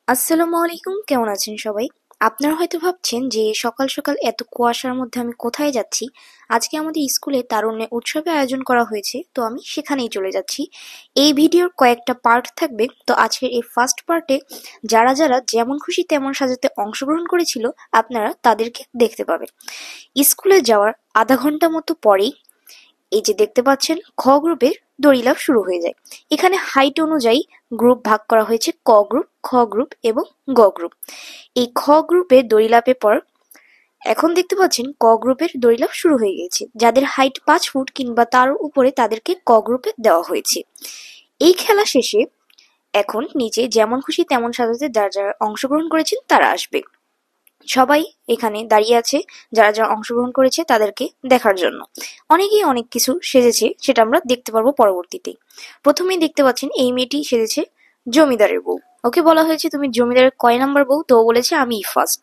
আসসালামু আলাইকুম, কেমন আছেন সবাই? আপনারা হয়তো ভাবছেন যে সকাল সকাল এত কুয়াশার মধ্যে আমি কোথায় যাচ্ছি। আজকে আমাদের স্কুলে তারুণ্যের উৎসবের আয়োজন করা হয়েছে, তো আমি সেখানেই চলে যাচ্ছি। এই ভিডিওর কয়েকটা পার্ট থাকবে, তো আজকের এই ফার্স্ট পার্টে যারা যারা যেমন খুশি তেমন সাজাতে অংশগ্রহণ করেছিল আপনারা তাদেরকে দেখতে পাবেন। স্কুলে যাওয়ার আধা ঘন্টা মতো পরেই এই যে দেখতে পাচ্ছেন খ গ্রুপের দড়িলাফ শুরু হয়ে যায়। এখানে হাইট অনুযায়ী গ্রুপ ভাগ করা হয়েছে ক গ্রুপ, খ গ্রুপ এবং গ গ্রুপ। এই খ গ্রুপের দড়িলাফের পর এখন দেখতে পাচ্ছেন ক গ্রুপের দড়িলাফ শুরু হয়ে গেছে। যাদের হাইট 5 ফুট কিংবা তার উপরে তাদেরকে ক গ্রুপে দেওয়া হয়েছে। এই খেলা শেষে এখন নিচে যেমন খুশি তেমন সাজাতে যারা যারা অংশগ্রহণ করেছেন তারা আসবে। সবাই এখানে দাঁড়িয়ে আছে যারা যারা অংশগ্রহণ করেছে তাদেরকে দেখার জন্য। অনেকেই অনেক কিছু সেজেছে, সেটা আমরা দেখতে পারবো পরবর্তীতে। প্রথমেই দেখতে পাচ্ছেন এই মেয়েটি সেজেছে জমিদারের বউ। ওকে বলা হয়েছে তুমি জমিদারের কয় নাম্বার বউ, তো ও বলেছে আমি ফার্স্ট।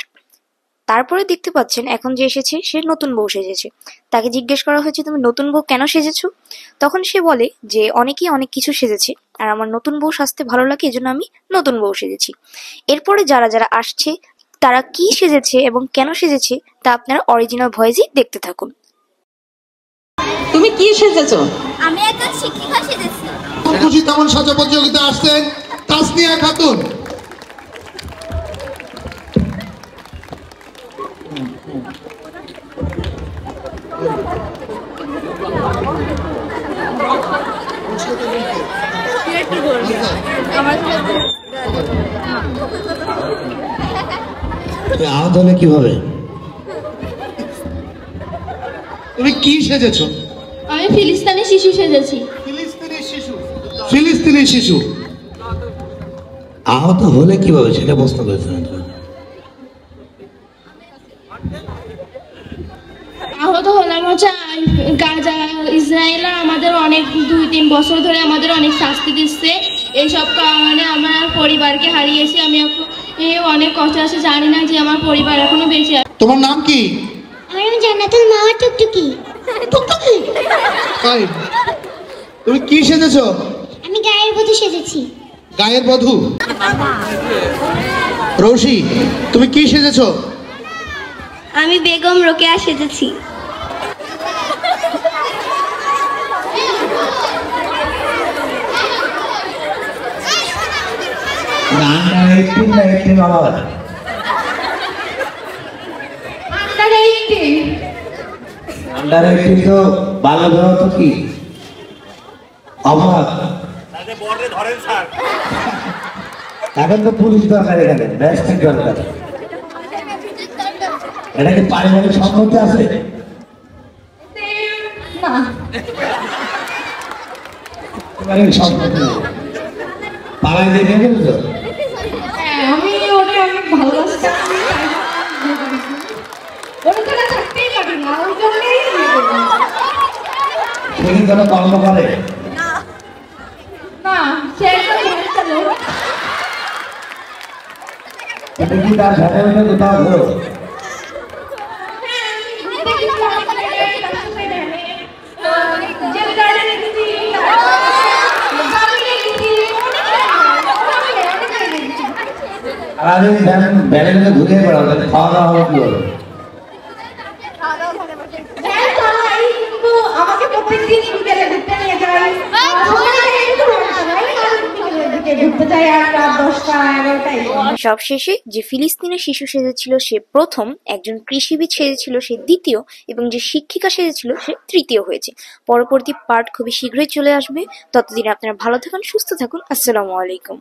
তারপরে দেখতে পাচ্ছেন এখন যে এসেছে সে নতুন বউ সেজেছে। তাকে জিজ্ঞেস করা হয়েছে তুমি নতুন বউ কেন সেজেছো? তখন সে বলে যে অনেকেই অনেক কিছু সেজেছে আর আমার নতুন বউ সাজতে ভালো লাগে, এজন্য আমি নতুন বউ সেজেছি। এরপরে যারা যারা আসছে তারা কি সেজেছে এবং কেন সেজেছে তা আপনারা অরিজিনাল ভয়েসেই দেখতে থাকুন। তুমি কি সেজেছো? আমি একজন শিক্ষিকা সেজেছি। খুশি তেমন সাজা প্রতিযোগিতা আসছেন তাসনিয়া খাতুন। আহত হলে কিভাবে? তুমি কি সেজেছো? আমি ফিলিস্তিনি শিশু সেজেছি। ফিলিস্তিনি শিশু। আহত হলে কিভাবে সেটা প্রশ্ন করেছেন। আহত হলাম হচ্ছে গাজা ইসরায়েলরা আমাদের অনেক 2-3 বছর ধরে আমাদের অনেক শাস্তি দিচ্ছে। এইসব কারণে আমার পরিবারকে হারিয়েছি। আমি অনেক কষ্ট আছে, জানি না যে আমার পরিবার এখনো বেঁচে আছে। তোমার নাম কি? আমার নাম জান্নাতুল মাওয়া টুকটুকি। টুকটুকি। তাই তুমি কি সেজেছো? আমি গায়ের বধূ সেজেছি। গায়ের বধূ। রৌশি তুমি কি সেজেছো? আমি বেগম রোকেয়া সেজেছি। আন্ডার 18 তো বাল্য বিবাহ তো কি অপরাধ? এখন তো পুলিশ দরকার, এখানে ম্যাজিস্ট্রেট দরকার। এটা কি পারিবারিক সম্পত্তি আছে? পারিবারিক সম্পত্তি পাড়ায় দেখে গেছো? আমি ওটা অনেক ভালোবাসতাম। ওটা ছাড়া থাকতেই পারি না, ওই জন্যই সে কি কোনো কর্ম করে? না, সে একটা ভ্যান চালায়। এটা কি তার সাথে সাথে কোথাও ঘোরো? সারাদিন ভ্যানে ঘুরে বেড়াও, তাহলে খাওয়া দাওয়া হবে কি হবে? আমাকে প্রত্যেকদিন বিকেলে ঘুরতে নিয়ে যায়। ঘুরতে যাই আর রাত 10টা 11টায়। সবশেষে যে ফিলিস্তিনের শিশু সেজেছিল সে প্রথম, একজন কৃষিবিদ সেজেছিল সে দ্বিতীয় এবং যে শিক্ষিকা সেজেছিল সে তৃতীয় হয়েছে। পরবর্তী পার্ট খুবই শীঘ্রই চলে আসবে। ততদিন আপনারা ভালো থাকুন, সুস্থ থাকুন। আসসালামু আলাইকুম।